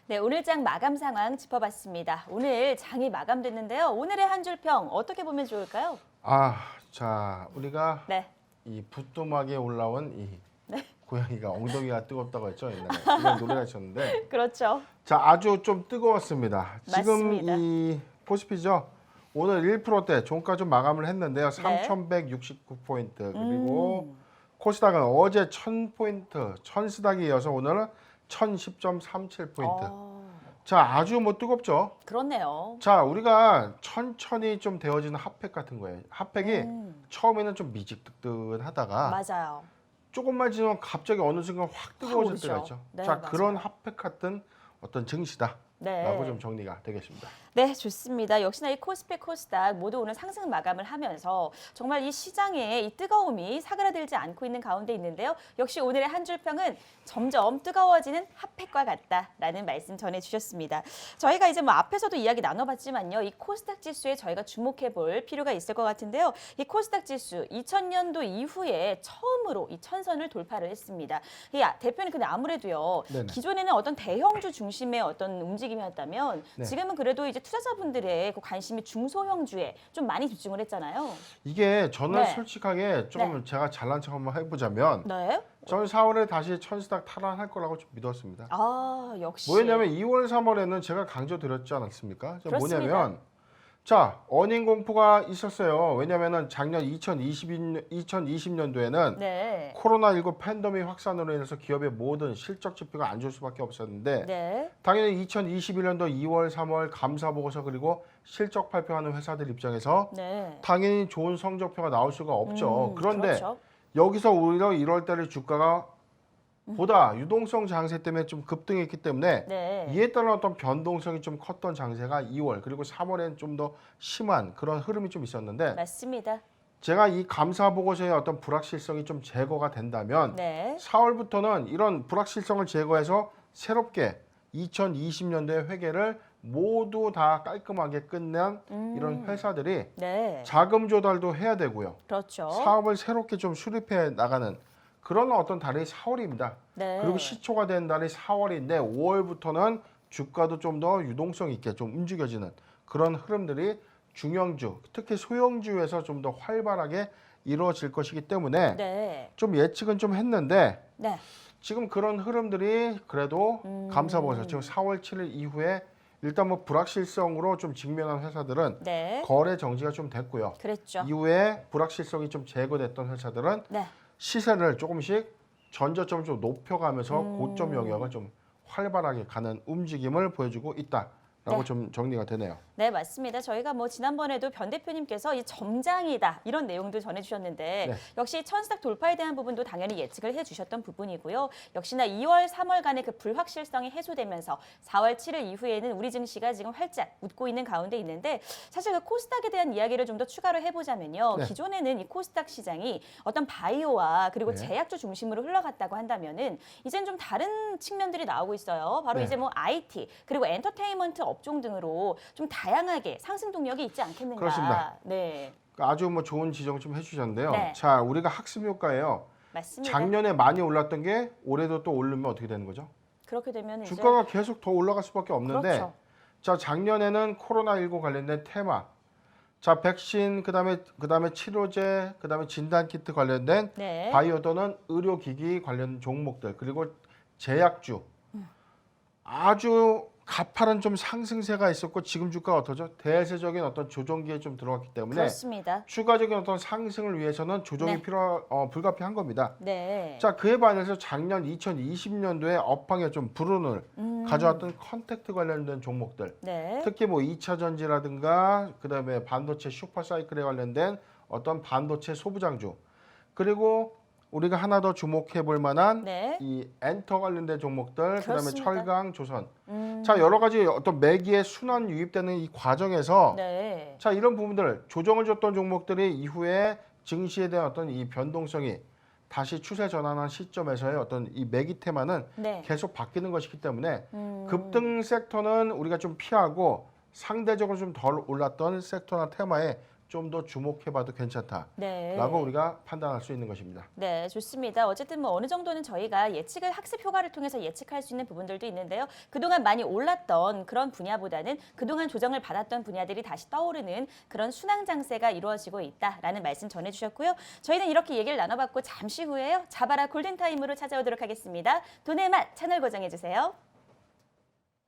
네, 오늘 장 마감 상황 짚어봤습니다. 오늘 장이 마감됐는데요. 오늘의 한 줄 평 어떻게 보면 좋을까요? 자, 우리가 네, 이 부뚜막에 올라온 이 네. 고양이가 엉덩이가 뜨겁다고 했죠, 옛날에. 이런 노래가 있었는데. 그렇죠. 자, 아주 좀 뜨거웠습니다. 맞습니다. 지금 이 보시피죠? 오늘 1%대 종가 좀 마감을 했는데요. 네. 3,169포인트. 그리고 코스닥은 어제 1,000포인트, 1,000스닥에 이어서 오늘은 1,010.37포인트. 자, 아주 뭐 뜨겁죠? 그렇네요. 자, 우리가 천천히 좀 되어지는 핫팩 같은 거예요. 핫팩이 처음에는 좀 미직뜨끈하다가 맞아요. 조금만 지나면 갑자기 어느 순간 확 뜨거워질 오르죠. 때가 있죠. 네, 자, 맞아요. 그런 핫팩 같은 어떤 증시다라고 네. 좀 정리가 되겠습니다. 네, 좋습니다. 역시나 이 코스피, 코스닥 모두 오늘 상승 마감을 하면서 정말 이 시장의 이 뜨거움이 사그라들지 않고 있는 가운데 있는데요. 역시 오늘의 한 줄 평은 점점 뜨거워지는 핫팩과 같다라는 말씀 전해주셨습니다. 저희가 이제 뭐 앞에서도 이야기 나눠봤지만요. 이 코스닥 지수에 저희가 주목해 볼 필요가 있을 것 같은데요. 이 코스닥 지수 2000년도 이후에 처음으로 이 1000선을 돌파를 했습니다. 대표님 근데 아무래도요. 네네. 기존에는 어떤 대형주 중심의 어떤 움직임이었다면 네. 지금은 그래도 이제 투자자분들의 그 관심이 중소형주에 좀 많이 집중을 했잖아요. 이게 저는 네. 솔직하게 조금 제가 잘난 척 한번 해보자면 네. 저는 4월에 다시 천스닥 탈환할 거라고 좀 믿었습니다. 역시. 뭐였냐면 2월, 3월에는 제가 강조드렸지 않았습니까? 그렇습니다. 뭐냐면 자, 어닝 공포가 있었어요. 왜냐면은 작년 2020년도에는 네. 코로나19 팬데믹 확산으로 인해서 기업의 모든 실적 지표가 안 좋을 수밖에 없었는데 네. 당연히 2021년도 2월, 3월 감사 보고서 그리고 실적 발표하는 회사들 입장에서 네. 당연히 좋은 성적표가 나올 수가 없죠. 그런데 그렇죠. 여기서 오히려 1월 달에 주가가 보다 유동성 장세 때문에 좀 급등했기 때문에 네. 이에 따른 어떤 변동성이 좀 컸던 장세가 2월 그리고 3월엔 좀 더 심한 그런 흐름이 좀 있었는데 맞습니다. 제가 이 감사 보고서의 어떤 불확실성이 좀 제거가 된다면 네. 4월부터는 이런 불확실성을 제거해서 새롭게 2020년도의 회계를 모두 다 깔끔하게 끝낸 이런 회사들이 네. 자금 조달도 해야 되고요. 그렇죠. 사업을 새롭게 좀 수립해 나가는 그런 어떤 달이 4월입니다. 네. 그리고 시초가 된 달이 4월인데 5월부터는 주가도 좀 더 유동성 있게 좀 움직여지는 그런 흐름들이 중형주, 특히 소형주에서 좀 더 활발하게 이루어질 것이기 때문에 네. 좀 예측은 좀 했는데 네. 지금 그런 흐름들이 그래도 감사 보고서 지금 4월 7일 이후에 일단 뭐 불확실성으로 좀 직면한 회사들은 네. 거래 정지가 좀 됐고요. 그랬죠. 이후에 불확실성이 좀 제거됐던 회사들은 네. 시세를 조금씩 전저점을 좀 높여가면서 고점 영역을 좀 활발하게 가는 움직임을 보여주고 있다라고 네. 좀 정리가 되네요. 네, 맞습니다. 저희가 뭐 지난번에도 변 대표님께서 이 점장이다 이런 내용도 전해주셨는데 네. 역시 천스닥 돌파에 대한 부분도 당연히 예측을 해주셨던 부분이고요. 역시나 2월, 3월간의 그 불확실성이 해소되면서 4월 7일 이후에는 우리 증시가 지금 활짝 웃고 있는 가운데 있는데 사실 그 코스닥에 대한 이야기를 좀 더 추가로 해보자면요. 네. 기존에는 이 코스닥 시장이 어떤 바이오와 그리고 네. 제약주 중심으로 흘러갔다고 한다면은 이제는 좀 다른 측면들이 나오고 있어요. 바로 네. 이제 뭐 IT 그리고 엔터테인먼트 업종 등으로 좀 다양하게 상승 동력이 있지 않겠는가. 그렇습니다. 네, 아주 뭐 좋은 지적 좀 해주셨는데요. 네. 자, 우리가 학습 효과예요. 맞습니다. 작년에 많이 올랐던 게 올해도 또 오르면 어떻게 되는 거죠? 그렇게 되면 이제 주가가 계속 더 올라갈 수밖에 없는데 그렇죠. 자, 작년에는 코로나19 관련된 테마 자, 백신 그다음에 치료제 그다음에 진단키트 관련된 네. 바이오 또는 의료기기 관련 종목들 그리고 제약주 아주 가파른 좀 상승세가 있었고 지금 주가가 어떠죠? 대세적인 어떤 조정기에 좀 들어갔기 때문에 그렇습니다. 추가적인 어떤 상승을 위해서는 조정이 네. 불가피한 겁니다. 네. 자, 그에 반해서 작년 2020년도에 업황에 좀 불운을 가져왔던 컨택트 관련된 종목들 네. 특히 뭐 2차 전지라든가 그다음에 반도체 슈퍼사이클에 관련된 어떤 반도체 소부장주 그리고 우리가 하나 더 주목해 볼 만한 네. 이 엔터 관련된 종목들 그다음에 그렇습니다. 철강 조선 자 여러 가지 어떤 매기의 순환 유입되는 이 과정에서 네. 자 이런 부분들 조정을 줬던 종목들이 이후에 증시에 대한 어떤 이 변동성이 다시 추세 전환한 시점에서의 어떤 이 매기 테마는 네. 계속 바뀌는 것이기 때문에 급등 섹터는 우리가 좀 피하고 상대적으로 좀 덜 올랐던 섹터나 테마에 좀 더 주목해봐도 괜찮다라고 네. 우리가 판단할 수 있는 것입니다. 네, 좋습니다. 어쨌든 뭐 어느 정도는 저희가 예측을 학습 효과를 통해서 예측할 수 있는 부분들도 있는데요. 그동안 많이 올랐던 그런 분야보다는 그동안 조정을 받았던 분야들이 다시 떠오르는 그런 순항 장세가 이루어지고 있다라는 말씀 전해주셨고요. 저희는 이렇게 얘기를 나눠봤고 잠시 후에요. 자바라 골든타임으로 찾아오도록 하겠습니다. 돈의 맛 채널 고정해주세요.